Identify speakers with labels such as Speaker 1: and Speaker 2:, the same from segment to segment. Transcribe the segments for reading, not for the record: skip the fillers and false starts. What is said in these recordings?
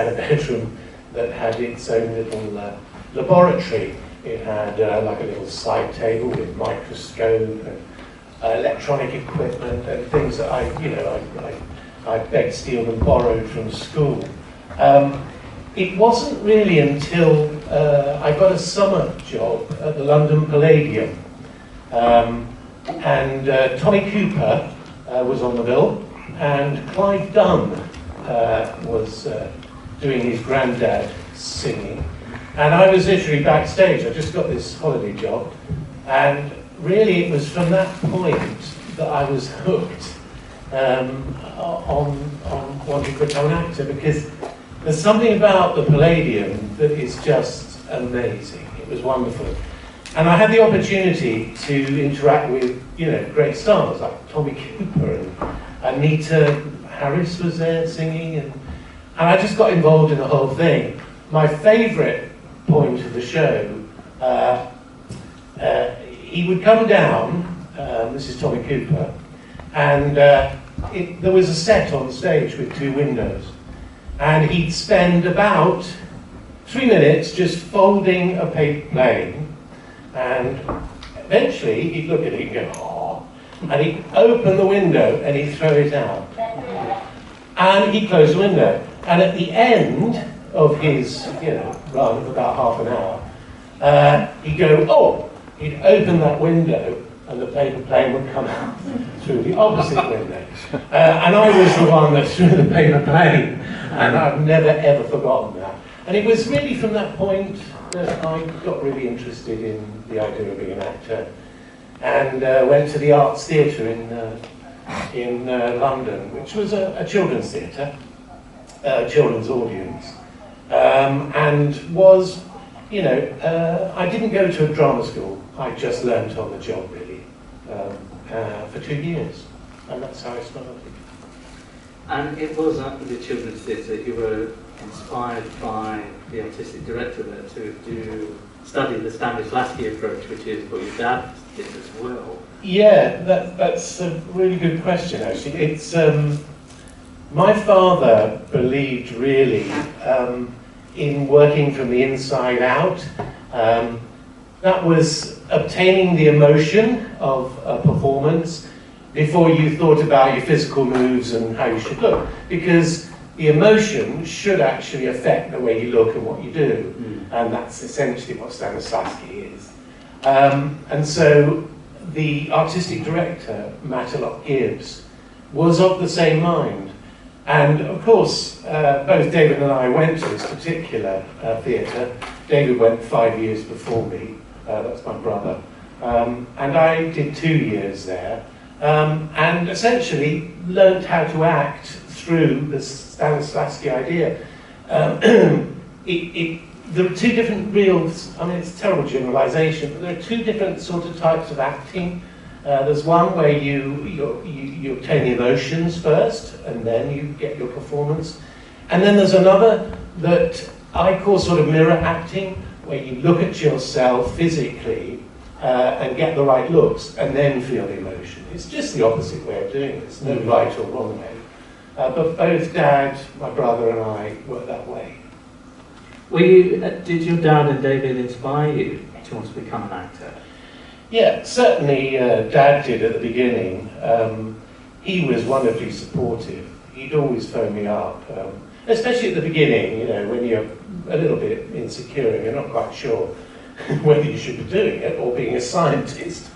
Speaker 1: had a bedroom that had its own little laboratory. It had like a little side table with microscope and electronic equipment and things that I begged, steal and borrowed from school. It wasn't really until I got a summer job at the London Palladium, and Tommy Cooper was on the bill, and Clive Dunn was doing his granddad singing, and I was literally backstage. I just got this holiday job, and really it was from that point that I was hooked on wanting to become an actor, because there's something about the Palladium that is just amazing. It was wonderful. And I had the opportunity to interact with, great stars like Tommy Cooper, and Anita Harris was there singing, and I just got involved in the whole thing. My favourite point of the show, he would come down, this is Tommy Cooper, and there was a set on stage with 2 windows, and he'd spend about 3 minutes just folding a paper plane, and eventually he'd look at it and go, oh, and he'd open the window and he'd throw it out. And he'd close the window. And at the end of his run of about half an hour, he'd go, oh, he'd open that window and the paper plane would come out through the opposite window. And I was the one that threw the paper plane, and I've never ever forgotten that. And it was really from that point that I got really interested in the idea of being an actor, and went to the Arts Theatre in London, which was a children's theatre, children's audience, and was, I didn't go to a drama school. I just learnt on the job, really, for 2 years, and that's how I started.
Speaker 2: And it was at the children's theatre you were inspired by the artistic director there to study the Stanislavski approach, which is what your dad did as well.
Speaker 1: Yeah, that's a really good question, actually. It's my father believed really in working from the inside out. That was obtaining the emotion of a performance before you thought about your physical moves and how you should look, because the emotion should actually affect the way you look and what you do, and that's essentially what Stanislavski is. And so the artistic director, Matterlock Gibbs, was of the same mind. And of course, both David and I went to this particular theatre. David went 5 years before me, that's my brother, and I did 2 years there, and essentially learnt how to act through the Stanislavski idea. There are 2 different reels. I mean, it's a terrible generalisation, but there are 2 different sort of types of acting. There's one where you obtain the emotions first, and then you get your performance. And then there's another that I call sort of mirror acting, where you look at yourself physically and get the right looks, and then feel the emotion. It's just the opposite way of doing it. There's no right or wrong way. But both Dad, my brother, and I work that way.
Speaker 2: Did your dad and David inspire you to want to become an actor?
Speaker 1: Yeah, certainly Dad did at the beginning. He was wonderfully supportive. He'd always phone me up, especially at the beginning, when you're a little bit insecure and you're not quite sure whether you should be doing it or being a scientist.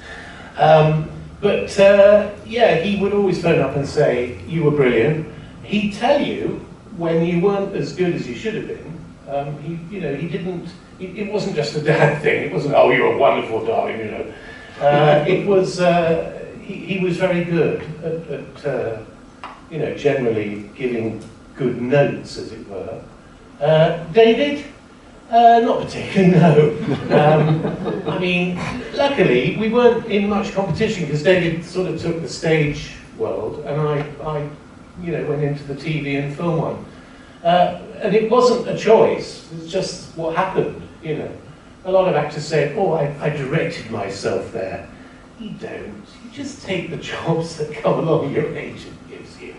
Speaker 1: Yeah, he would always phone up and say, you were brilliant. He'd tell you when you weren't as good as you should have been. He didn't, it wasn't just a dad thing. It wasn't, oh, you're wonderful, darling, It was, he was very good at generally giving good notes, as it were. David? Not particularly, no. I mean, luckily, we weren't in much competition because David sort of took the stage world, and I went into the TV and film one. And it wasn't a choice, it was just what happened, A lot of actors say, oh, I directed myself there. You don't. You just take the jobs that come along your agent gives you,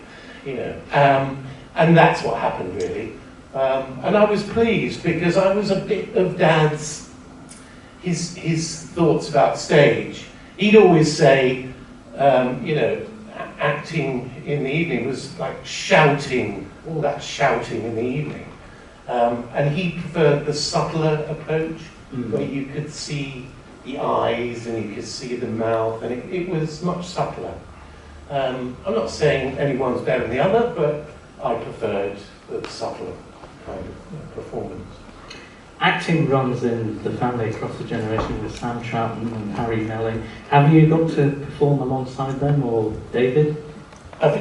Speaker 1: And that's what happened, really. And I was pleased because I was a bit of Dad's, his thoughts about stage. He'd always say, you know, acting in the evening was like shouting, all that shouting in the evening. And he preferred the subtler approach, where you could see the eyes and you could see the mouth, and it was much subtler. I'm not saying anyone's better than the other, but I preferred the subtler kind of performance.
Speaker 2: Acting runs in the family across the generation with Sam Troughton and Harry Melling. Have you got to perform alongside them, or David?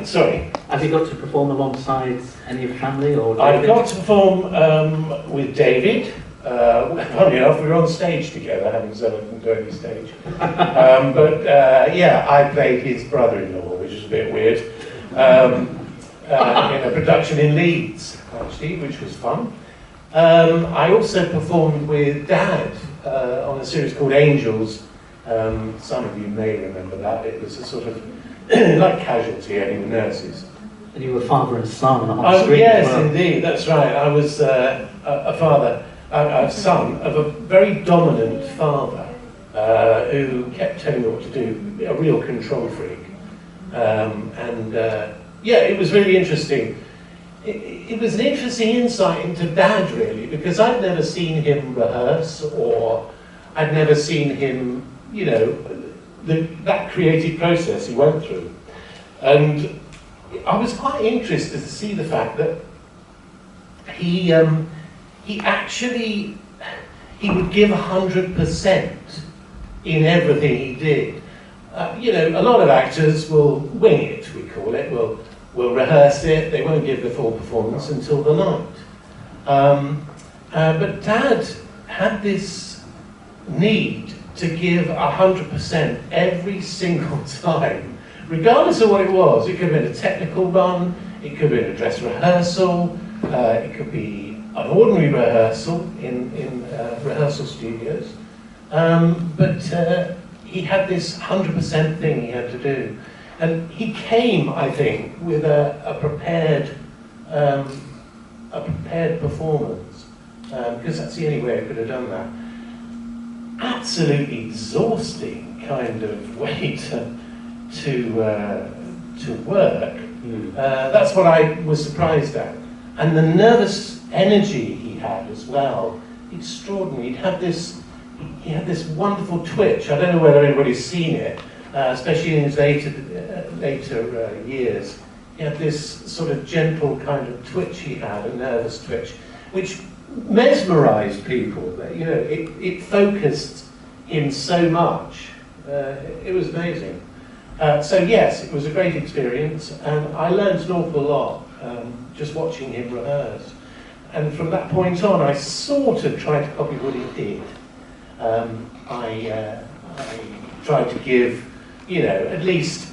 Speaker 1: Sorry?
Speaker 2: Have you got to perform alongside any of the family, or David?
Speaker 1: I've got to perform with David. Funny enough, we were on stage together, having said I didn't do any stage. Yeah, I played his brother-in-law, which is a bit weird, in a production in Leeds, actually, which was fun. I also performed with Dad on a series called Angels. Some of you may remember that. It was a sort of like Casualty, only with nurses.
Speaker 2: And you were father and son on screen.
Speaker 1: Yes,
Speaker 2: as well.
Speaker 1: indeed, that's right. I was a father, a son of a very dominant father who kept telling me what to do, a real control freak. Yeah, it was really interesting. It was an interesting insight into Dad, really, because I'd never seen him rehearse, or I'd never seen him, you know, that creative process he went through. And I was quite interested to see the fact that he actually, he would give 100% in everything he did. You know, a lot of actors will wing it, we call it, will rehearse it, they won't give the full performance until the night. But Dad had this need to give 100% every single time, regardless of what it was. It could have been a technical run, it could have been a dress rehearsal, it could be an ordinary rehearsal in rehearsal studios. But he had this 100% thing he had to do. And he came, I think, with a prepared performance, because that's the only way I could have done that. Absolutely exhausting kind of way to work. That's what I was surprised at. And the nervous energy he had as well, extraordinary. He had this wonderful twitch. I don't know whether anybody's seen it, especially in his later years. He had this sort of gentle kind of twitch he had, a nervous twitch, which mesmerized people. You know, it focused him so much. It was amazing. So yes, it was a great experience, and I learned an awful lot just watching him rehearse. And from that point on, I sort of tried to copy what he did. I tried to give, you know, at least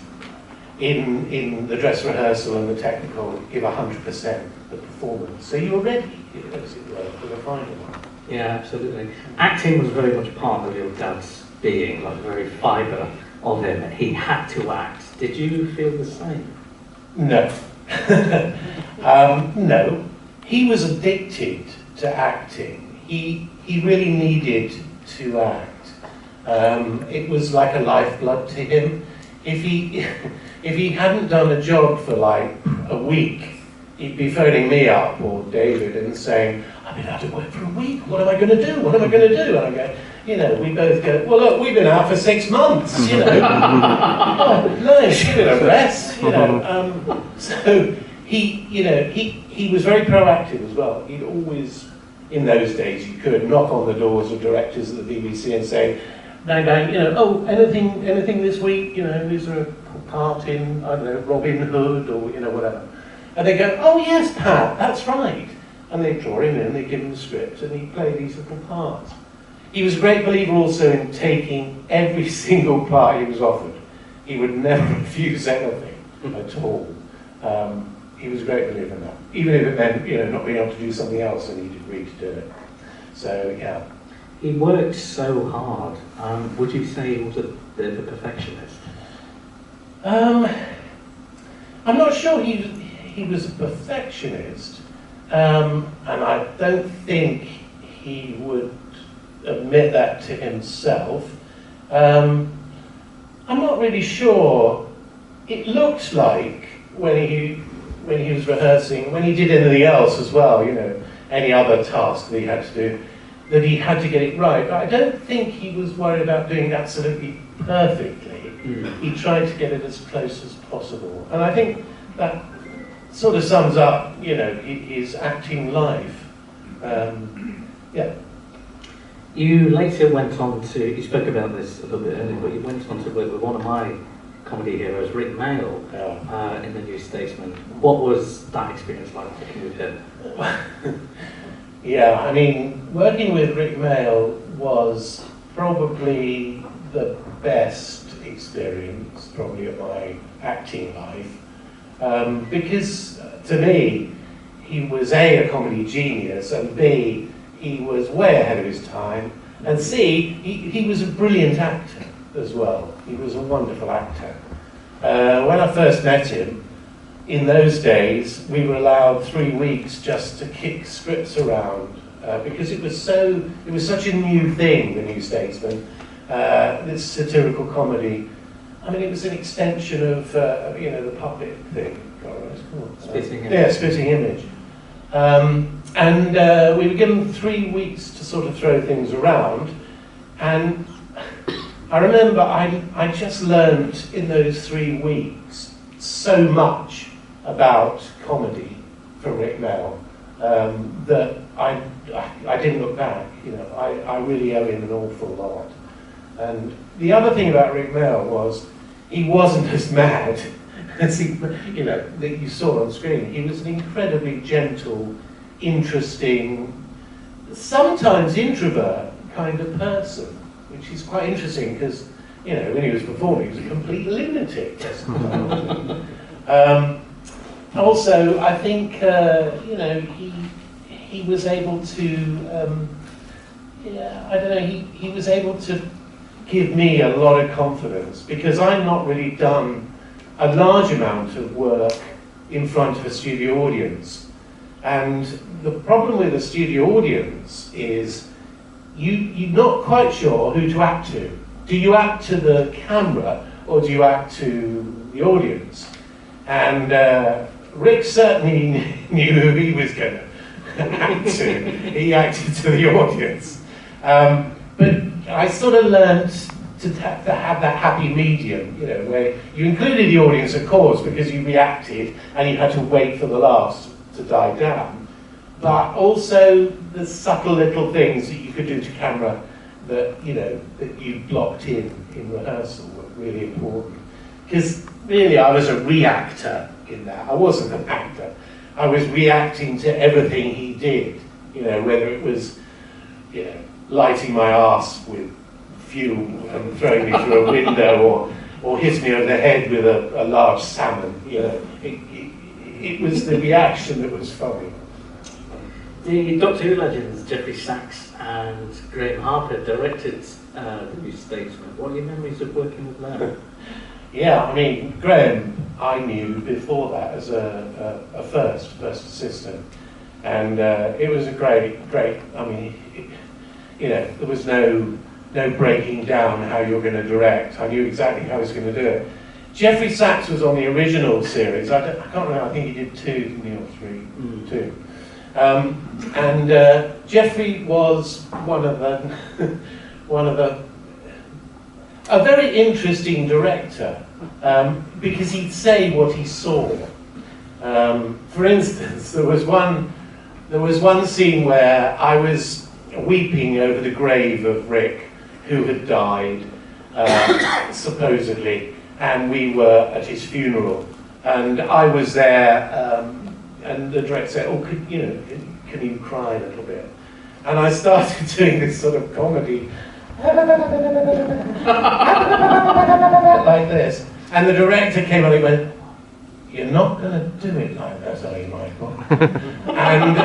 Speaker 1: in the dress rehearsal and the technical, give 100% the performance. So you were ready, as it were, for the final one.
Speaker 2: Yeah, absolutely. Acting was very much part of your dad's being, like the very fibre of him. He had to act. Did you feel the same?
Speaker 1: No. No. He was addicted to acting. He really needed to act. It was like a lifeblood to him. If he hadn't done a job for like a week, he'd be phoning me up or David and saying, I've been out of work for a week, what am I going to do? What am I going to do? And I go, you know, we both go, well look, we've been out for 6 months, you know. Oh, nice, give it a rest, you know. So he was very proactive as well. He'd always, in those days, you could knock on the doors of directors at the BBC and say, bang, bang, you know, oh, anything this week, you know, is there a part in, I don't know, Robin Hood or, you know, whatever. And they go, oh yes, Pat, that's right. And they draw him in, they give him the script, and he played these little parts. He was a great believer also in taking every single part he was offered. He would never refuse anything at all. He was a great believer in that. Even if it meant, you know, not being able to do something else and he'd agree to do it. So, yeah.
Speaker 2: He worked so hard. Would you say he was a bit of a perfectionist?
Speaker 1: I'm not sure he was a perfectionist. and I don't think he would admit that to himself. I'm not really sure. It looked like when he was rehearsing, when he did anything else as well, you know, any other task that he had to do, that he had to get it right. But I don't think he was worried about doing it absolutely perfectly. He tried to get it as close as possible. And I think that sort of sums up, you know, his acting life. Yeah.
Speaker 2: You later went on to, you spoke about this a little bit earlier, but you went on to work with one of my comedy heroes, Rick Mail, in the New Statesman. What was that experience like working with him?
Speaker 1: Yeah, I mean, working with Rick Mail was probably the best experience, probably, of my acting life. Because to me, he was A, a comedy genius, and B, he was way ahead of his time, and C, he was a brilliant actor as well. He was a wonderful actor. When I first met him, in those days, we were allowed 3 weeks just to kick scripts around, because it was such a new thing, the New Statesman, this satirical comedy. I mean, it was an extension of, you know, the puppet thing.
Speaker 2: Spitting Image.
Speaker 1: Yeah, Spitting Image. And we were given 3 weeks to sort of throw things around, and I remember I just learned in those 3 weeks so much about comedy from Rick Mail that I didn't look back. You know, I really owe him an awful lot. And the other thing about Rick Mail was he wasn't as mad as he, you know, that you saw on screen. He was an incredibly gentle, interesting, sometimes introvert kind of person, which is quite interesting because, you know, when he was performing, he was a complete lunatic. Also, I think, you know, he was able to, yeah, I don't know, he was able to give me a lot of confidence, because I've not really done a large amount of work in front of a studio audience. And the problem with a studio audience is you're not quite sure who to act to. Do you act to the camera or do you act to the audience? And Rick certainly knew who he was going to act to. He acted to the audience. But I sort of learned to have that happy medium, you know, where you included the audience, of course, because you reacted and you had to wait for the laughs to die down. But also the subtle little things that you could do to camera that, you know, that you blocked in rehearsal were really important. Because really I was a reactor in that. I wasn't an actor. I was reacting to everything he did, you know, whether it was, you know, lighting my arse with fuel and throwing me through a window, or hitting me over the head with a large salmon. You know, it was the reaction that was funny.
Speaker 2: The Doctor Who legends Geoffrey Sachs and Graham Harper directed The New Statesman. What are your memories of working with them?
Speaker 1: Yeah, I mean, Graham I knew before that as a first assistant, and it was a great. I mean, you know, there was no breaking down how you're going to direct. I knew exactly how I was going to do it. Geoffrey Sachs was on the original series. I can't remember. I think he did 2, didn't he, or 3? 2. And Geoffrey was one of the a very interesting director, because he'd say what he saw. For instance, there was one scene where I was weeping over the grave of Rick, who had died, supposedly, and we were at his funeral, and I was there, and the director said, "Oh, can you cry a little bit?" And I started doing this sort of comedy, like this, and the director came on and went, "You're not going to do it like that, are you, Michael?" And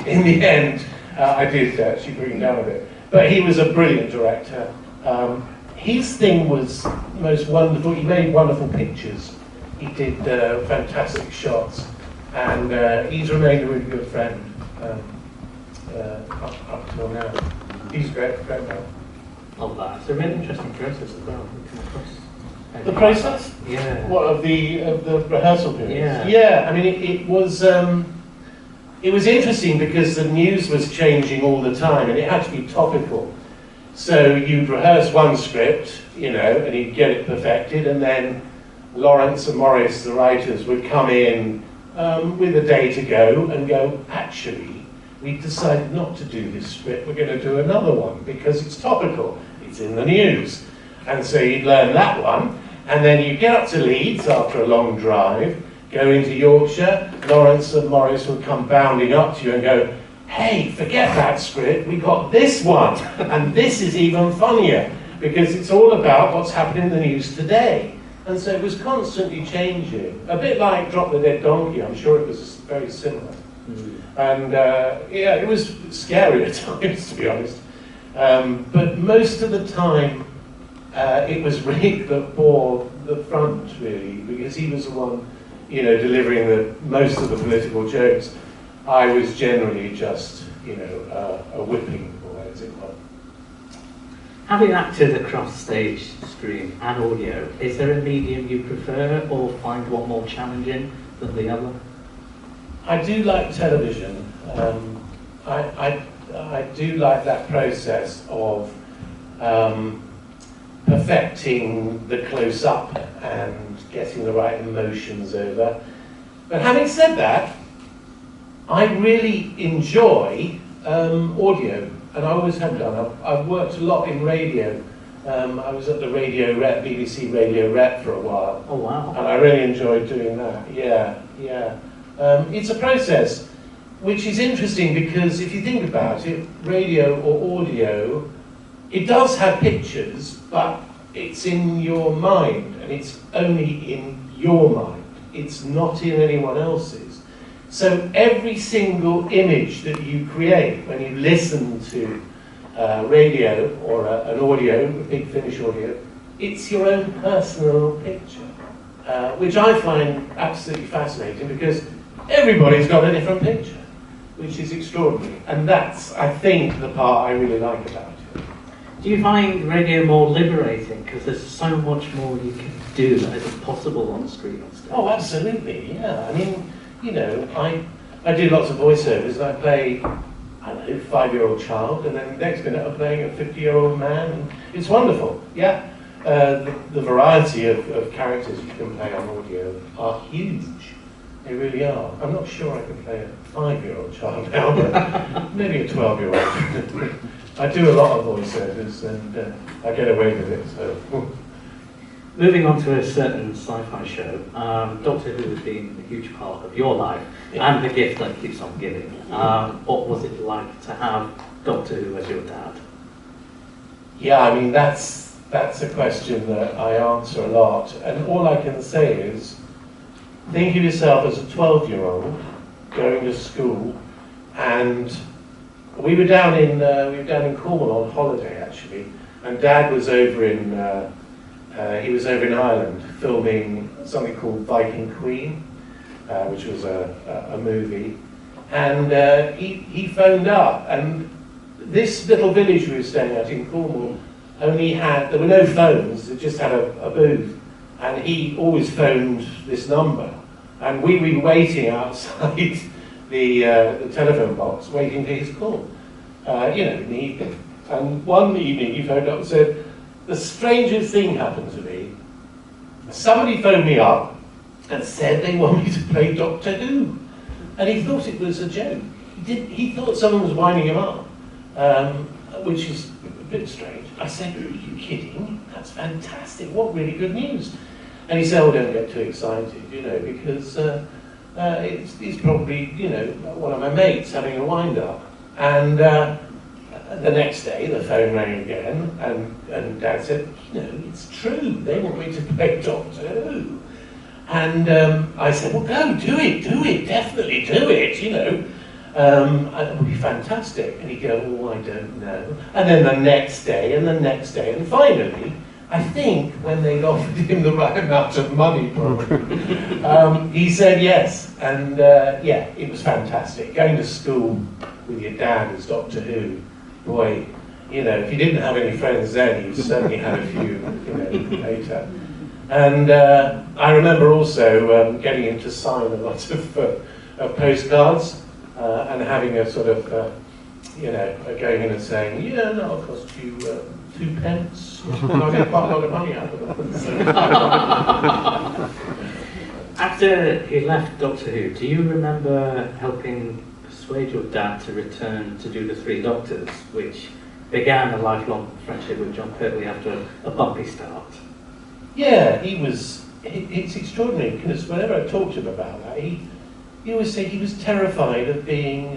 Speaker 1: in the end, I did actually bring him down a bit. But he was a brilliant director. His thing was most wonderful. He made wonderful pictures. He did fantastic shots. And he's remained a really good friend up till now. He's great man.
Speaker 2: Of that. It's a really interesting process as well. We come across
Speaker 1: The process?
Speaker 2: Yeah.
Speaker 1: What, of the rehearsal period?
Speaker 2: Yeah.
Speaker 1: Yeah, I mean, it was interesting because the news was changing all the time and it had to be topical. So you'd rehearse one script, you know, and you'd get it perfected, and then Lawrence and Morris, the writers, would come in with a day to go and go, actually, we've decided not to do this script, we're going to do another one because it's topical, it's in the news. And so you'd learn that one, and then you get up to Leeds after a long drive, go into Yorkshire, Lawrence and Morris would come bounding up to you and go, hey, forget that script, we got this one, and this is even funnier, because it's all about what's happening in the news today. And so it was constantly changing. A bit like Drop the Dead Donkey, I'm sure it was very similar. And yeah, it was scary at times, to be honest. But most of the time, it was Rick that bore the front, really, because he was the one, you know, delivering most of the political jokes. I was generally just, you know, a whipping boy, as it were.
Speaker 2: Having acted across stage, screen and audio, is there a medium you prefer or find one more challenging than the other?
Speaker 1: I do like television. I do like that process of perfecting the close-up and getting the right emotions over. But having said that, I really enjoy audio, and I always have done. I've worked a lot in radio. I was at the radio rep, BBC Radio Rep for a while.
Speaker 2: Oh wow.
Speaker 1: And I really enjoyed doing that, yeah. It's a process which is interesting because if you think about it, radio or audio, it does have pictures, but it's in your mind, and it's only in your mind. It's not in anyone else's. So every single image that you create when you listen to radio or an audio, a Big Finish audio, it's your own personal picture, which I find absolutely fascinating because everybody's got a different picture, which is extraordinary. And that's, I think, the part I really like about it.
Speaker 2: Do you find radio more liberating because there's so much more you can do that isn't possible on screen or stage?
Speaker 1: Oh, absolutely, yeah. I mean, you know, I do lots of voiceovers, and I play, I don't know, 5-year-old child, and then the next minute I'm playing a 50-year-old man, and it's wonderful, yeah. The variety of characters you can play on audio are huge. They really are. I'm not sure I can play a 5-year-old child now, but maybe a 12-year-old. I do a lot of voiceovers, and I get away with it, so.
Speaker 2: Moving on to a certain sci-fi show, Doctor Who has been a huge part of your life, yeah, and the gift that keeps on giving. What was it like to have Doctor Who as your dad?
Speaker 1: Yeah, I mean, that's a question that I answer a lot, and all I can say is, think of yourself as a 12-year-old going to school, and we were down in Cornwall on holiday actually, and Dad was over in Ireland filming something called Viking Queen, which was a movie, and he phoned up, and this little village we were staying at in Cornwall there were no phones, it just had a booth, and he always phoned this number, and we were waiting outside the telephone box, waiting for his call, you know, in the evening. And one evening he phoned up and said, the strangest thing happened to me. Somebody phoned me up and said they want me to play Doctor Who. And he thought it was a joke. He thought someone was winding him up, which is a bit strange. I said, are you kidding? That's fantastic. What really good news. And he said, oh, don't get too excited, you know, because it's probably, you know, one of my mates having a wind-up. And the next day, the phone rang again, and Dad said, you know, it's true, they want me to play Doctor Who. And I said, well, go, do it, definitely do it, you know. It would be fantastic. And he'd go, oh, I don't know. And then the next day, and finally, I think when they'd offered him the right amount of money, probably, he said yes. And yeah, it was fantastic. Going to school with your dad as Doctor Who, boy, you know, if you didn't have any friends then, you certainly had a few, you know, later. And I remember also getting him to sign a lot of postcards and having a sort of, you know, going in and saying, yeah, no, it'll cost you 2 pence. And I get quite a lot of money out of it. So.
Speaker 2: After he left Doctor Who, do you remember helping persuade your dad to return to do the Three Doctors, which began a lifelong friendship with John Pertwee after a bumpy start?
Speaker 1: Yeah, he was, it's extraordinary, because whenever I talked to him about that, he always said he was terrified of being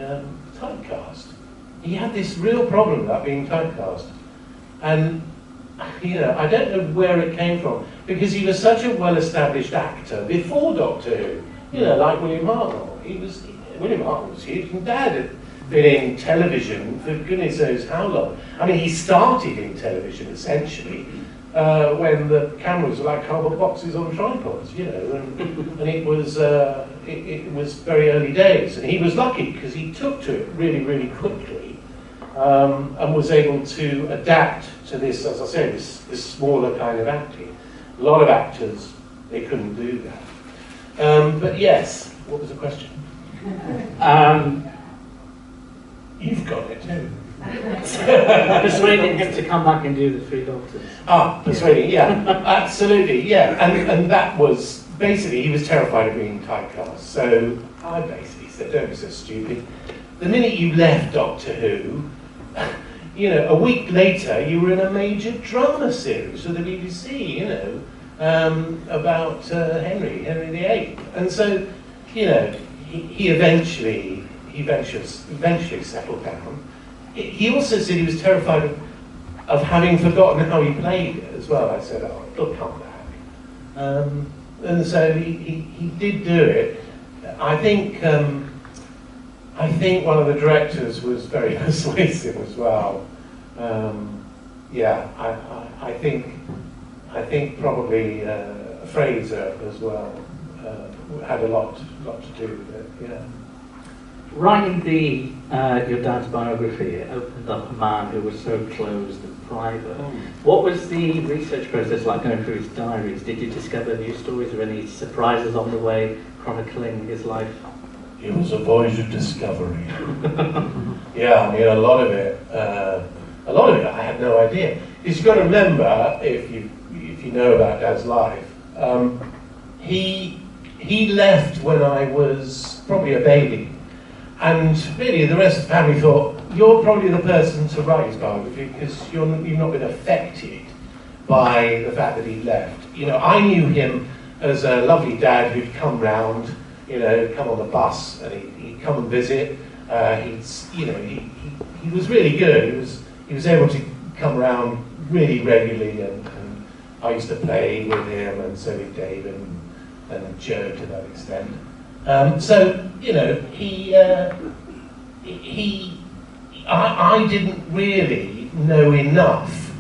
Speaker 1: typecast. He had this real problem about being typecast. And, you know, I don't know where it came from, because he was such a well-established actor before Doctor Who, you know, like William Hartnell. William Hartnell was huge, and Dad had been in television for goodness knows how long. I mean, he started in television, essentially, when the cameras were like cardboard boxes on tripods, you know, and it was very early days, and he was lucky because he took to it really, really quickly, and was able to adapt to this, as I say, this smaller kind of acting. A lot of actors, they couldn't do that. But yes, what was the question? You've got it too.
Speaker 2: Persuading him to come back and do the Three Doctors.
Speaker 1: Persuading, yeah, absolutely, yeah. And that was, basically, he was terrified of being typecast. So I basically said, don't be so stupid. The minute you left Doctor Who, you know, a week later, you were in a major drama series for the BBC, you know, about Henry VIII. And so, you know, he eventually settled down. He also said he was terrified of having forgotten how he played it as well. I said, oh, it'll come back. And so he did do it. I think one of the directors was very persuasive as well. Yeah, I think probably Fraser as well had a lot to do with it. Yeah.
Speaker 2: Writing your dad's biography, it opened up a man who was so closed and private. What was the research process like going through his diaries? Did you discover new stories or any surprises on the way chronicling his life?
Speaker 1: It was a voyage of discovery. Yeah, I mean, a lot of it I had no idea. Because you've got to remember, if you know about Dad's life, he left when I was probably a baby. And really, the rest of the family thought, you're probably the person to write his biography because you've not been affected by the fact that he left. You know, I knew him as a lovely dad who'd come round, you know, come on the bus and he'd come and visit. He was really good. He was able to come around really regularly, and I used to play with him, and so did Dave and Joe to that extent. So, you know, I didn't really know enough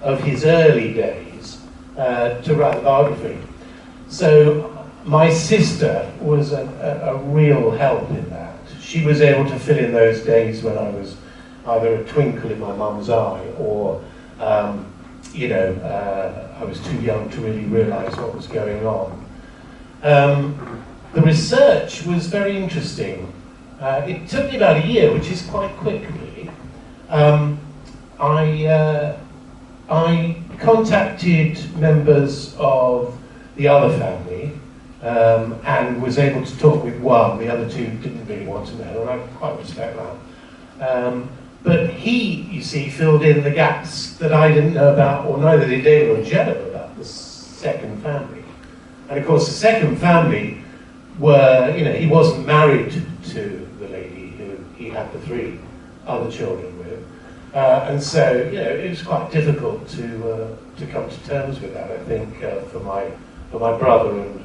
Speaker 1: of his early days to write the biography. So my sister was a real help in that. She was able to fill in those days when I was either a twinkle in my mum's eye or, I was too young to really realise what was going on. The research was very interesting. It took me about a year, which is quite quick, really. I contacted members of the other family and was able to talk with one. The other two didn't really want to know, and I quite respect that. But he, you see, filled in the gaps that I didn't know about, or neither did David or Joe about the second family. And of course, the second family were, you know, he wasn't married to the lady who he had the 3 other children with. And so, you know, it was quite difficult to come to terms with that, I think, for my brother and,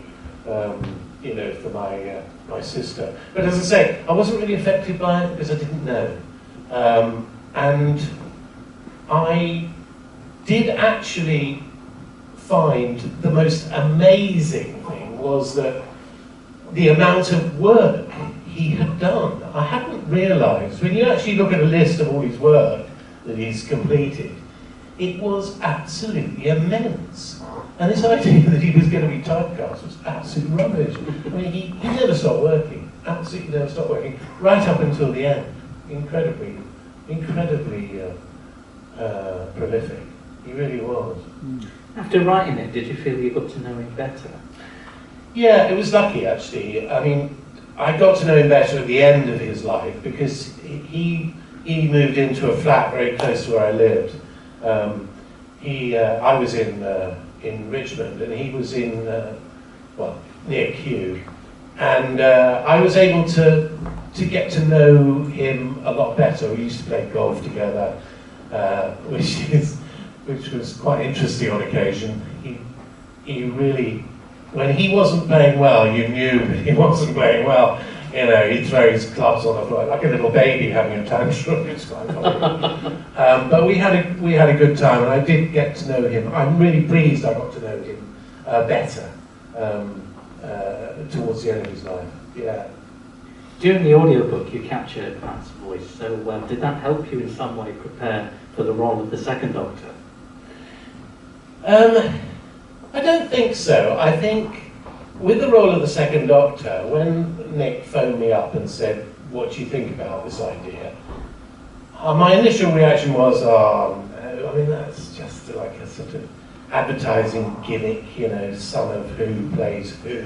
Speaker 1: you know, for my sister. But as I say, I wasn't really affected by it because I didn't know. And I did actually find the most amazing thing was that the amount of work he had done. I hadn't realised, when you actually look at a list of all his work that he's completed, it was absolutely immense. And this idea that he was going to be typecast was absolute rubbish. I mean, he never stopped working, absolutely never stopped working, right up until the end. Incredibly prolific. He really was.
Speaker 2: After writing it, did you feel you got to know him better?
Speaker 1: Yeah, it was lucky actually. I mean, I got to know him better at the end of his life because he moved into a flat very close to where I lived. I was in Richmond and he was in, near Kew. And I was able to get to know him a lot better. We used to play golf together, which was quite interesting on occasion. He really, when he wasn't playing well, you knew that he wasn't playing well. You know, he'd throw his clubs on the floor like a little baby having a tantrum. It's quite funny. But we had a good time, and I did get to know him. I'm really pleased I got to know him better towards the end of his life. Yeah.
Speaker 2: During the audiobook, you captured Pat's voice so well. Did that help you in some way prepare for the role of the second Doctor?
Speaker 1: I don't think so. I think with the role of the second Doctor, when Nick phoned me up and said, "What do you think about this idea?" My initial reaction was, I mean, that's just like a sort of advertising gimmick, you know, son of who plays who.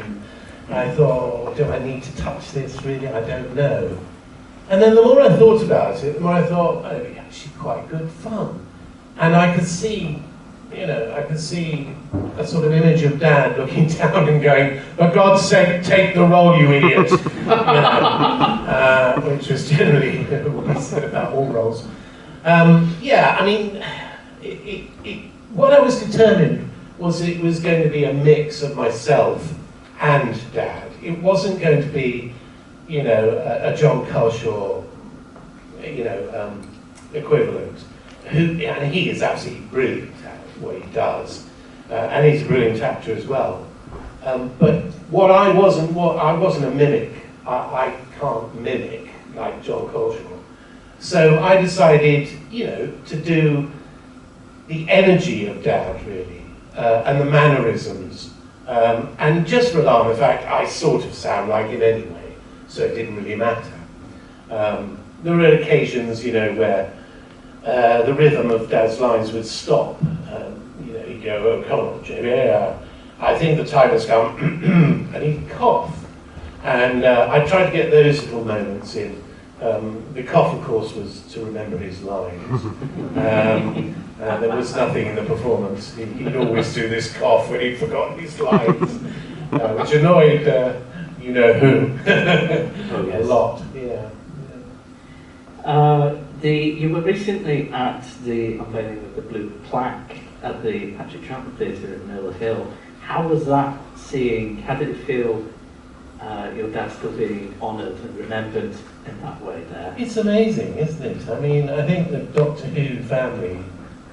Speaker 1: I thought, do I need to touch this really? I don't know. And then the more I thought about it, the more I thought, oh, it's actually quite good fun. And I could see, you know, a sort of image of Dad looking down and going, "For God's sake, take the role, you idiot." You know, which was generally what he said about all roles. Yeah, I mean, what I was determined was it was going to be a mix of myself and Dad. It wasn't going to be, you know, a John Culshaw, you know, equivalent. And he is absolutely brilliant at what he does, and he's a brilliant actor as well. But I wasn't a mimic. I can't mimic like John Culshaw. So I decided, you know, to do the energy of Dad really, and the mannerisms. And just rely on the fact I sort of sound like him anyway, so it didn't really matter. There were occasions, you know, where the rhythm of Dad's lines would stop. You know, he'd go, "Oh, come on, Jamie, I think the time has come," and he'd cough. And I tried to get those little moments in. The cough, of course, was to remember his lines. There was nothing in the performance. He'd always do this cough when he'd forgotten his lines, which annoyed you know who a lot. Yeah.
Speaker 2: You were recently at the unveiling of the blue plaque at the Patrick Troughton Theatre at Mill Hill. How was that seeing? How did it feel? Your dad still being honoured and remembered in that way there. It's amazing, isn't it? I mean, I think the Doctor Who family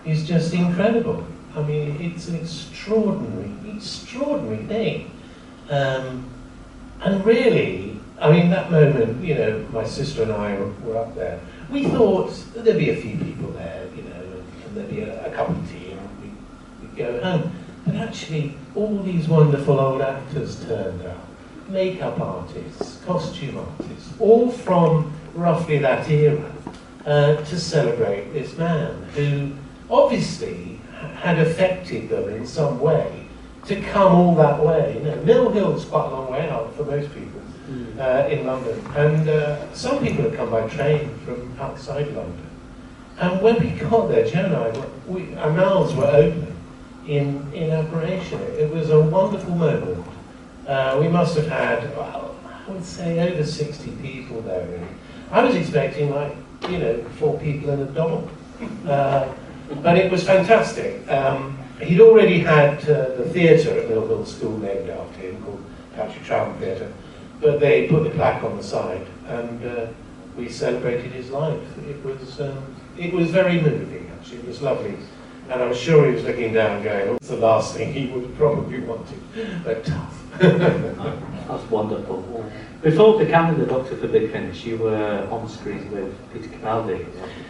Speaker 2: is just incredible. I mean, it's an extraordinary thing. And really, I mean, that moment, you know, my sister and I were up there. We thought there'd be a few people there, you know, and there'd be a cup of tea and we'd go home. But actually, all these wonderful old actors turned up. Makeup artists, costume artists, all from roughly that era, to celebrate this man who obviously had affected them in some way to come all that way. You know, Mill Hill's quite a long way out for most people in London, and some people have come by train from outside London. And when we got there, Joe and I, our mouths were open in admiration. It was a wonderful moment. We must have had, well, I would say over 60 people there really. I was expecting like, you know, 4 people and a dog. But it was fantastic. He'd already had the theatre at Millville School named after him, called Patrick Troughton Theatre. But they put the plaque on the side and we celebrated his life. It was very moving actually, it was lovely.
Speaker 1: And I'm sure he was looking down going, what's the last thing he would probably wanted? But tough.
Speaker 2: That's wonderful. Before becoming the Doctor for Big Finish, you were on screen with Peter Capaldi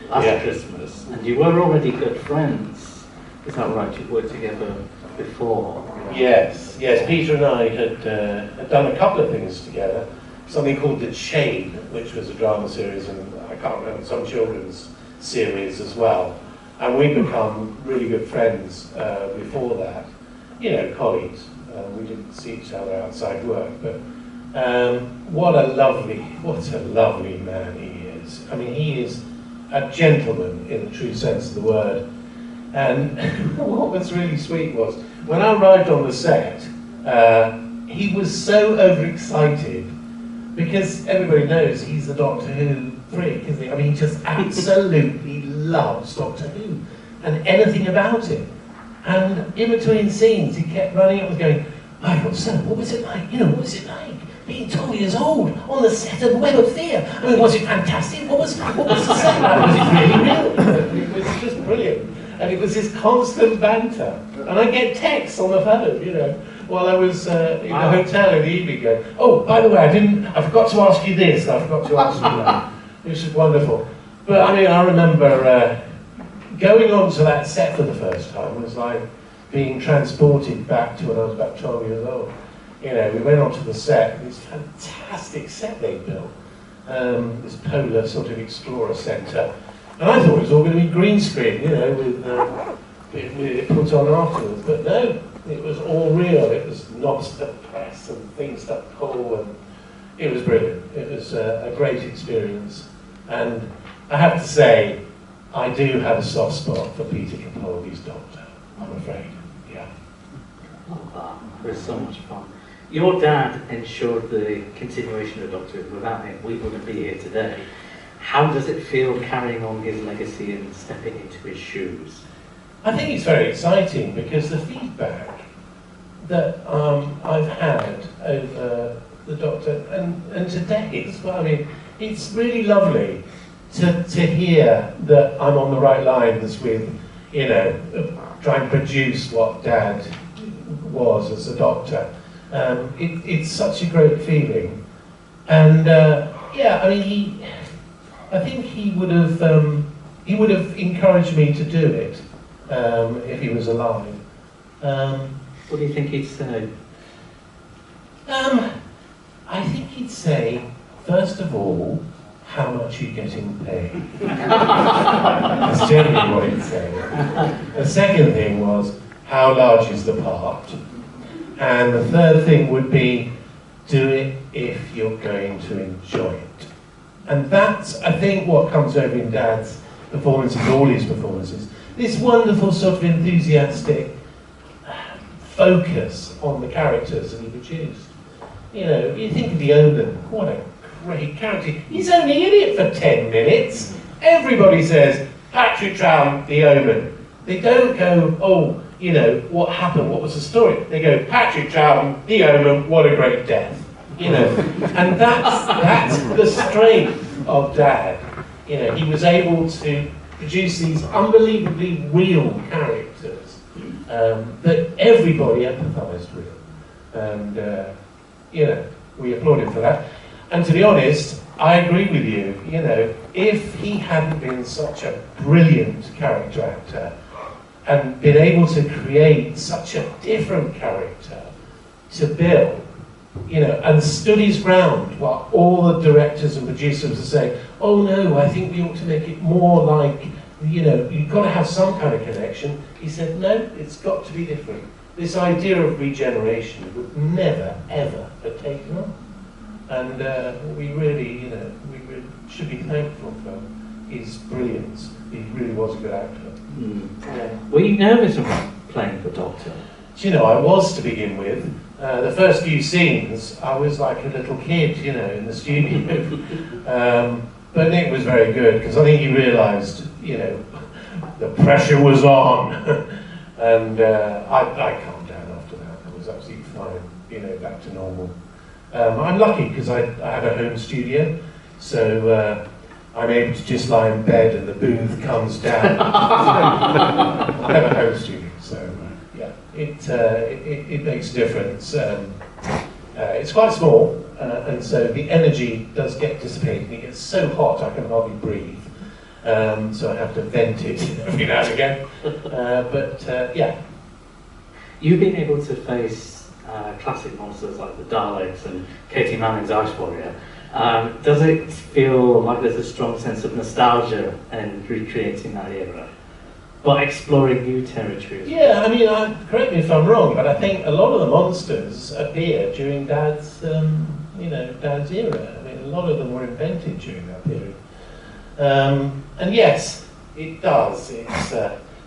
Speaker 2: last Christmas, and you were already good friends. Is that right? You'd worked together before?
Speaker 1: Yes, Peter and I had done a couple of things together. Something called The Chain, which was a drama series, and I can't remember, some children's series as well. And we'd become really good friends before that. You know, colleagues. We didn't see each other outside work, but what a lovely man he is. I mean, he is a gentleman in the true sense of the word. And what was really sweet was, when I arrived on the set, he was so overexcited, because everybody knows he's the Doctor Who freak, isn't he? I mean, he just absolutely loves Doctor Who, and anything about it. And in between scenes, he kept running up and going, Michael, so what was it like? You know, what was it like being 12 years old on the set of Web of Fear? I mean, was it fantastic? What was the set like? Was it really real? It was just brilliant. And it was this constant banter. And I get texts on the phone, you know, while I was in the hotel in the evening going, oh, by the way, I forgot to ask you this, I forgot to ask you that. It was just wonderful. But I mean, I remember going onto that set for the first time was like being transported back to when I was about 12 years old. You know, we went onto the set, this fantastic set they built, this polar sort of explorer centre. And I thought it was all going to be green screen, you know, with it put on afterwards. But no, it was all real. It was non-stop press and things that pull, and it was brilliant. It was a great experience. And I have to say, I do have a soft spot for Peter Capaldi's Doctor, I'm afraid. Yeah.
Speaker 2: Oh, it was so much fun. Your dad ensured the continuation of Doctor Who. Without him, we wouldn't be here today. How does it feel carrying on his legacy and stepping into his shoes?
Speaker 1: I think it's very exciting because the feedback that I've had over the Doctor and today as well, I mean, it's really lovely to hear that I'm on the right lines with, you know, trying to produce what Dad was as a Doctor. It's such a great feeling. And yeah, I mean, I think he would have encouraged me to do it if he was alive.
Speaker 2: What do you think he'd say?
Speaker 1: I think he'd say, first of all, how much are you getting paid? That's generally what he'd say. The second thing was, how large is the part? And the third thing would be, do it if you're going to enjoy it. And that's, I think, what comes over in Dad's performances, all his performances. This wonderful sort of enthusiastic focus on the characters that he produced. You know, you think of the Omen, what a great character. He's only in it for 10 minutes. Everybody says, Patrick Troughton, the Omen. They don't go, oh, you know, what happened, what was the story? They go, Patrick Troughton, the Omen, what a great death. You know, and that's the strength of Dad. You know, he was able to produce these unbelievably real characters that everybody empathised with. And, you know, we applaud him for that. And to be honest, I agree with you. You know, if he hadn't been such a brilliant character actor and been able to create such a different character to Bill, you know, and stood his ground while all the directors and producers were saying, oh no, I think we ought to make it more like, you know, you've got to have some kind of connection. He said, no, it's got to be different. This idea of regeneration would never, ever have taken on. And we really, you know, we really should be thankful for his brilliance. He really was a good actor.
Speaker 2: Yeah. Were you nervous about playing the Doctor?
Speaker 1: You know, I was to begin with. The first few scenes, I was like a little kid, you know, in the studio. But Nick was very good, because I think he realised, you know, the pressure was on. And I calmed down after that. I was absolutely fine, you know, back to normal. I'm lucky, because I had a home studio, so I'm able to just lie in bed and the booth comes down. Never home studio, so yeah, it makes a difference. It's quite small, and so the energy does get dissipated. It gets so hot I can hardly breathe, so I have to vent it every now and again. But yeah.
Speaker 2: You've been able to face classic monsters like the Daleks and Katie Manning's Ice Warrior. Does it feel like there's a strong sense of nostalgia and recreating that era, but exploring new territories?
Speaker 1: Yeah, I mean, correct me if I'm wrong, but I think a lot of the monsters appeared during Dad's, Dad's era. I mean, a lot of them were invented during that period. And yes, it does. It's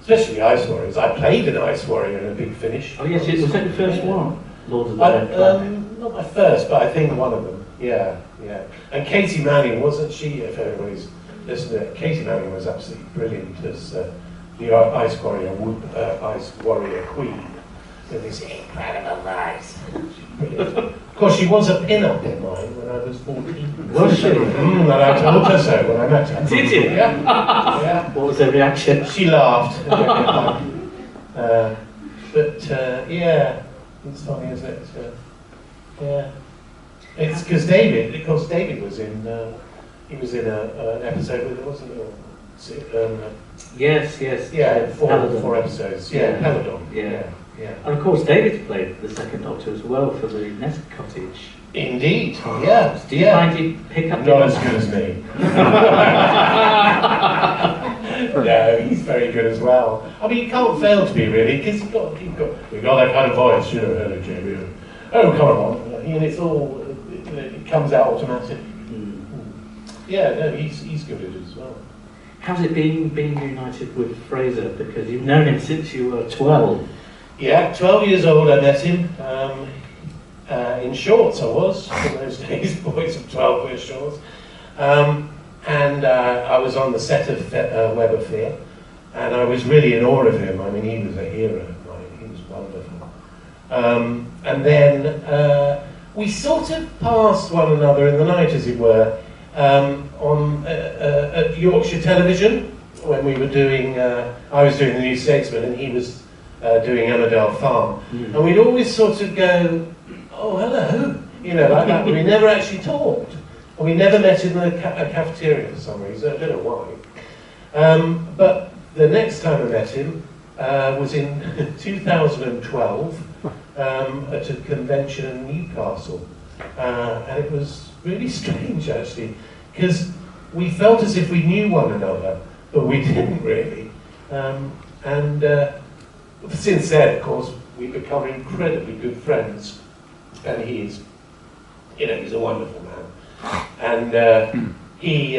Speaker 1: especially Ice Warriors. I played an Ice Warrior in a Big Finish.
Speaker 2: Oh yes, was that the first one? Lord of the Dead.
Speaker 1: Not my first, but I think one of them. Yeah. And Katie Manning, wasn't she? If everybody's listening, Katie Manning was absolutely brilliant as the Ice Warrior Queen with this incredible eyes. Of course, she was a pin-up in mine when I was 14.
Speaker 2: Was she?
Speaker 1: And I told her so when I met her.
Speaker 2: Did you?
Speaker 1: Yeah.
Speaker 2: What was her reaction?
Speaker 1: She laughed. Yeah, it's funny, isn't it? Yeah. It's because David was in, he was in an episode with it, wasn't he?
Speaker 2: Yes.
Speaker 1: Yeah, four episodes. Yeah, Peladon.
Speaker 2: Yeah. And of course, David played the second Doctor as well for the Nest Cottage.
Speaker 1: Indeed, yeah.
Speaker 2: Do you find you pick up?
Speaker 1: Not as good as me. No, he's very good as well. I mean, you can't fail to be really, because you've got that kind of voice, hello Jamie. Oh, come on, and it's all. It comes out automatic. Yeah, no, he's good at it as well.
Speaker 2: How's it been being reunited with Fraser? Because you've known him since you were 12.
Speaker 1: Yeah, 12 years old I met him. In shorts I was, in those days, boys of 12 wear shorts. And I was on the set of Web of Fear, and I was really in awe of him. I mean, he was a hero of mine, he was wonderful. And then we sort of passed one another in the night, as it were, at Yorkshire Television, when we were doing, I was doing the new Statesman and he was doing Emmerdale Farm. And we'd always sort of go, oh, hello, like that, but we never actually talked. And we never met in the cafeteria for some reason, I don't know why. But the next time I met him was in 2012 at a convention in Newcastle. And it was really strange, actually, because we felt as if we knew one another, but we didn't really. Since then, of course, we've become incredibly good friends, and he's a wonderful man. And he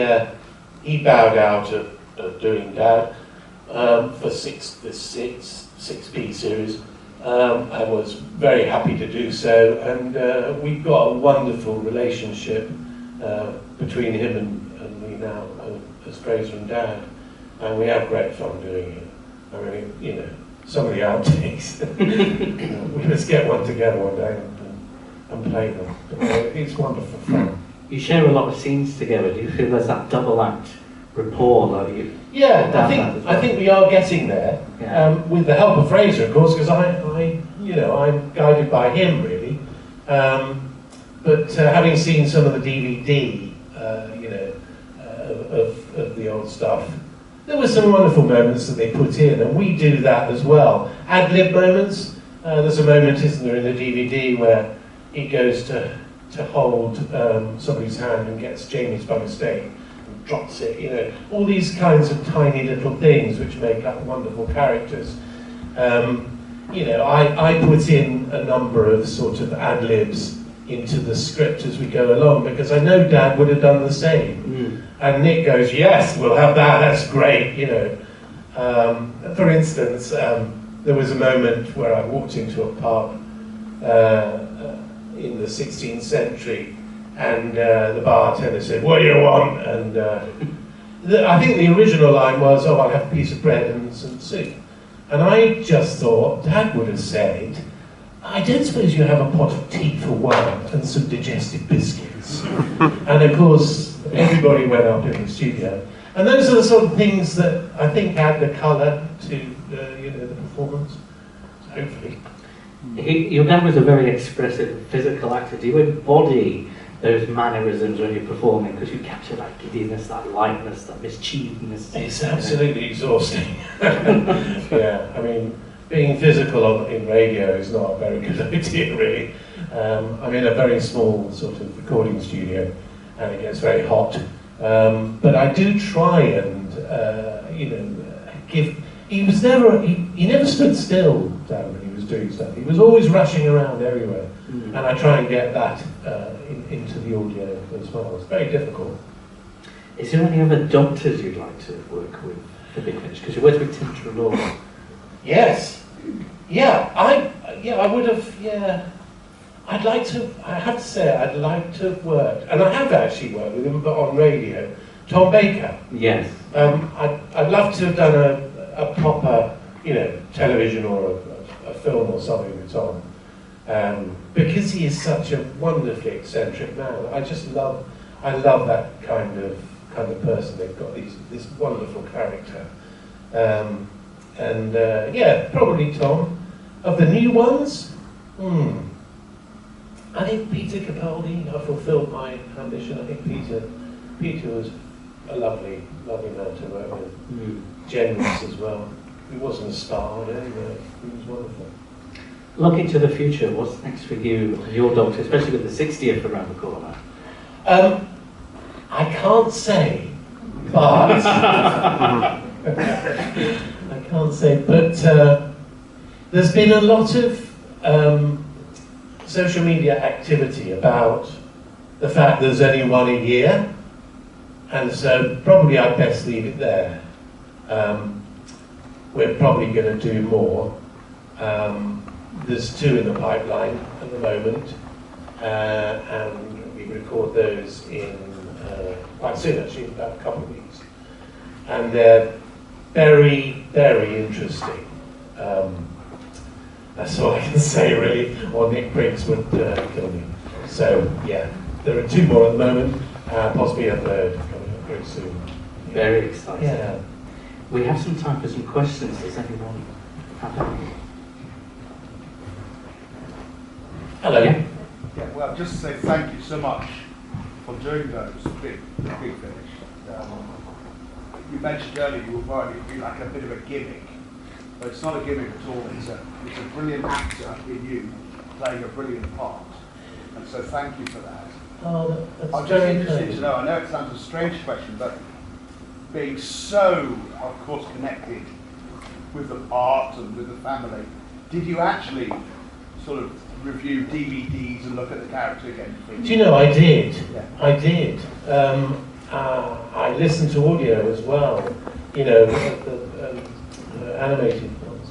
Speaker 1: bowed out of doing Dad for the 6B series, and was very happy to do so. And we've got a wonderful relationship between him and me now, as Fraser and Dad, and we have great fun doing it. I mean, some of the outtakes, we must get one together one day and play them. It's wonderful fun.
Speaker 2: You share a lot of scenes together. Do you feel there's that double act rapport that you?
Speaker 1: Yeah, I think we are getting there. Yeah. With the help of Fraser, of course, because I'm guided by him really. But having seen some of the DVD, of the old stuff, there were some wonderful moments that they put in, and we do that as well. Ad-lib moments. There's a moment, isn't there, in the DVD where he goes to hold somebody's hand and gets Jamie's by mistake and drops it. All these kinds of tiny little things which make up wonderful characters. I put in a number of sort of ad-libs into the script as we go along, because I know Dad would have done the same. And Nick goes, yes, we'll have that, that's great, For instance, there was a moment where I walked into a pub in the 16th century, and the bartender said, what do you want? And I think the original line was, oh, I'll have a piece of bread and some soup. And I just thought, Dad would have said, I don't suppose you have a pot of tea for one and some digestive biscuits. And of course, everybody went up in the studio. And those are the sort of things that I think add the colour to the performance, hopefully.
Speaker 2: Your dad was a very expressive physical actor. Do you embody those mannerisms when you're performing? Because you capture that giddiness, that lightness, that mischievousness.
Speaker 1: It's absolutely exhausting. Yeah, I mean, being physical in radio is not a very good idea, really. I'm in a very small sort of recording studio, and it gets very hot. But I do try and, give. He never stood still, Dan, when he was doing stuff. He was always rushing around everywhere, and I try and get that into the audio as well. It's very difficult.
Speaker 2: Is there any other doctors you'd like to work with for Big Finish? Because you worked with Tim Trelaw.
Speaker 1: Yes. Yeah, I would have, yeah. I'd like to, I have to say, I'd like to have worked, and I have actually worked with him, but on radio, Tom Baker.
Speaker 2: Yes.
Speaker 1: I'd love to have done a proper, television or a film or something with Tom. Because he is such a wonderfully eccentric man. I love that kind of person. They've got this wonderful character. Yeah, probably Tom. Of the new ones, I think Peter Capaldi. I fulfilled my ambition. I think Peter was a lovely man to work with. Generous as well. He wasn't a star, he was wonderful.
Speaker 2: Looking to the future, what's next for you and your doctor, especially with the 60th around the corner?
Speaker 1: I can't say, but I can't say, but there's been a lot of social media activity about the fact there's only one a year, and so probably I'd best leave it there. We're probably going to do more. There's 2 in the pipeline at the moment, and we record those in quite soon, actually, in about a couple of weeks. And they're very, very interesting. That's all I can say, really, or Nick Briggs would kill me. So, yeah, there are 2 more at the moment, possibly a 3rd coming up very soon.
Speaker 2: Very exciting.
Speaker 1: Yeah.
Speaker 2: We have some time for some questions. Does anyone have any?
Speaker 1: Hello.
Speaker 2: Yeah.
Speaker 3: Yeah, well, just to say thank you so much for doing those big Finish. You mentioned earlier you were worried it would be like a bit of a gimmick, but it's not a gimmick at all. It's a brilliant actor in you playing a brilliant part, and so thank you for that.
Speaker 1: Oh, that's
Speaker 3: I'm just
Speaker 1: very
Speaker 3: interested
Speaker 1: kind.
Speaker 3: to know. I know it sounds a strange question, but being so, of course, connected with the art and with the family, did you actually sort of review DVDs and look at the character again?
Speaker 1: Do you know, I did.
Speaker 3: Yeah.
Speaker 1: I did. I listened to audio as well, the animated ones,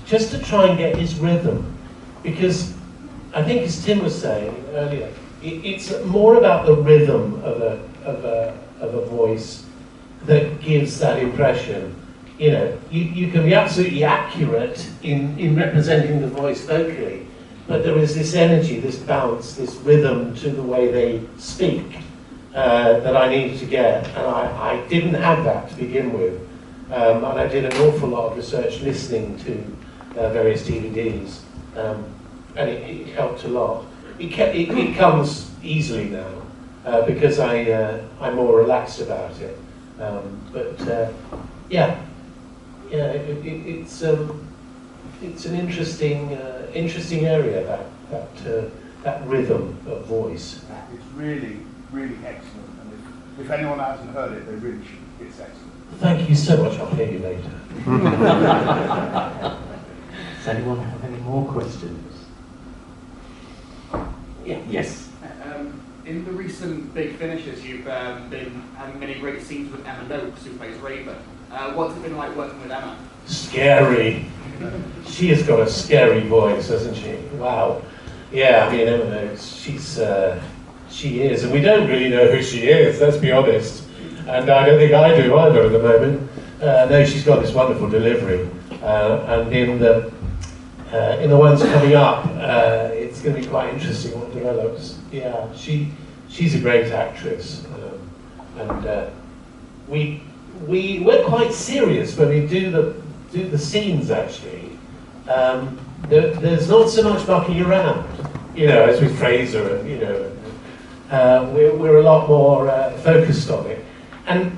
Speaker 1: just to try and get his rhythm. Because I think, as Tim was saying earlier, it's more about the rhythm of a voice that gives that impression. You can be absolutely accurate in representing the voice vocally, but there is this energy, this bounce, this rhythm to the way they speak that I needed to get, and I didn't have that to begin with. And I did an awful lot of research listening to various DVDs, and it helped a lot. It comes easily now because I'm more relaxed about it. It's an interesting area, that rhythm of voice.
Speaker 3: It's really, really excellent, and if anyone hasn't heard it, they really should. It's excellent.
Speaker 1: Thank you so much. I'll hear you later.
Speaker 2: Does anyone have any more questions? Yeah. Yes.
Speaker 4: In the recent big finishes, you've been having many great scenes with Emma Noakes, who plays Raven. What's it been like working with Emma?
Speaker 1: Scary. She has got a scary voice, hasn't she? Wow. Yeah, I mean, Emma Noakes, she is, and we don't really know who she is, let's be honest. And I don't think I do either at the moment. No, she's got this wonderful delivery. And in the ones coming up, it's going to be quite interesting what develops. Yeah, she's a great actress, and we're quite serious when we do the scenes. Actually, there's not so much mucking around, as with Fraser, and we're a lot more focused on it. And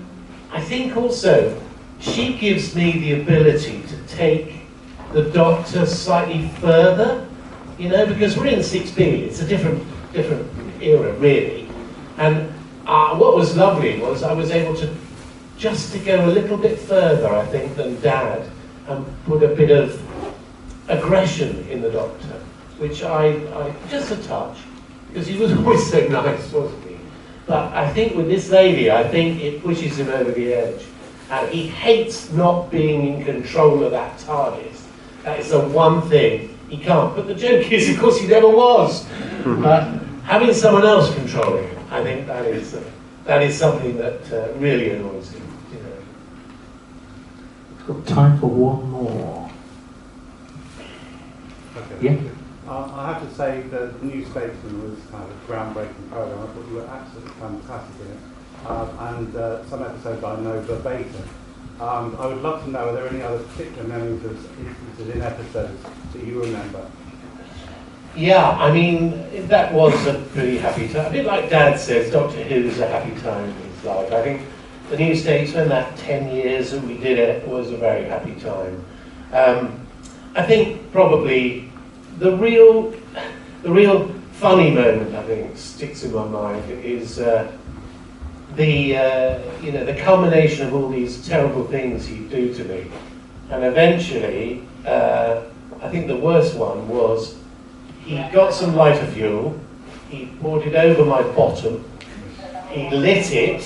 Speaker 1: I think also she gives me the ability to take the Doctor slightly further, because we're in 6B. It's a different era, really. And what was lovely was I was able to go a little bit further, I think, than Dad, and put a bit of aggression in the Doctor, which I just a touch, because he was always so nice, wasn't he? But I think with this lady, I think it pushes him over the edge. And he hates not being in control of that TARDIS. That is the one thing he can't. But the joke is, of course, he never was. But having someone else controlling him, I think that is something that really annoys him.
Speaker 2: We've got time for one more.
Speaker 5: Okay.
Speaker 2: Yeah.
Speaker 5: I have to say the New Statesman was kind of a groundbreaking program. I thought you were absolutely fantastic in it. And some episodes I know verbatim. I would love to know, are there any other particular memories of instances in episodes that you remember?
Speaker 1: Yeah, I mean, that was a pretty happy time. A bit like Dad says, Doctor Who is a happy time in his life. I think the New Statesman, that 10 years that we did it, was a very happy time. I think probably the real funny moment, I think, sticks in my mind is the culmination of all these terrible things he'd do to me. And eventually, I think the worst one was he got some lighter fuel, he poured it over my bottom, he lit it,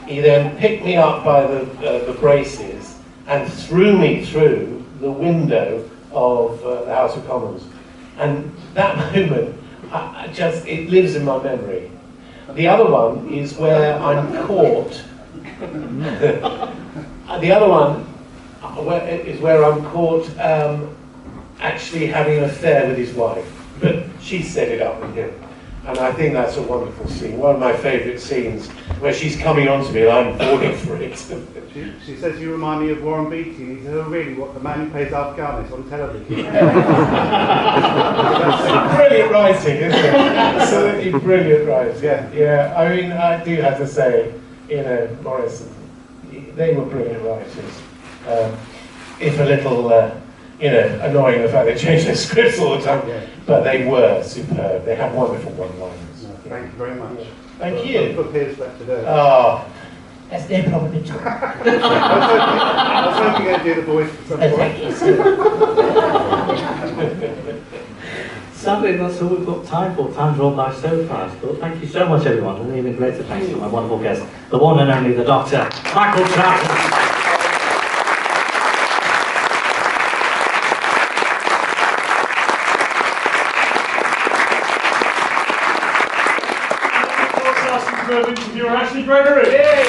Speaker 1: he then picked me up by the braces and threw me through the window of the House of Commons. And that moment, it lives in my memory. The other one is where I'm caught. The other one is where I'm caught actually having an affair with his wife. But she set it up with him. And I think that's a wonderful scene. One of my favourite scenes where she's coming on to me and I'm falling for it.
Speaker 5: She says you remind me of Warren Beatty. He says, oh really, what, the man who plays Afghanis on television?
Speaker 1: Brilliant writing, isn't it? Absolutely brilliant writing. Yeah. I mean, I do have to say, Morrison, they were brilliant writers. If a little, annoying the fact they changed their scripts all the time, but they were superb. They had wonderful one-liners.
Speaker 5: No, thank you very much.
Speaker 1: Thank you.
Speaker 5: For Piers left to do.
Speaker 1: That's their problem.
Speaker 5: I was hoping you'd do the voice for some point.
Speaker 2: Sadly, that's all we've got time for. Time's rolled by so fast. But thank you so much, everyone. And even greater thanks to my wonderful guest, the one and only, the Doctor, Michael Troughton.
Speaker 6: Interviewer Ashley Gregory. Yay!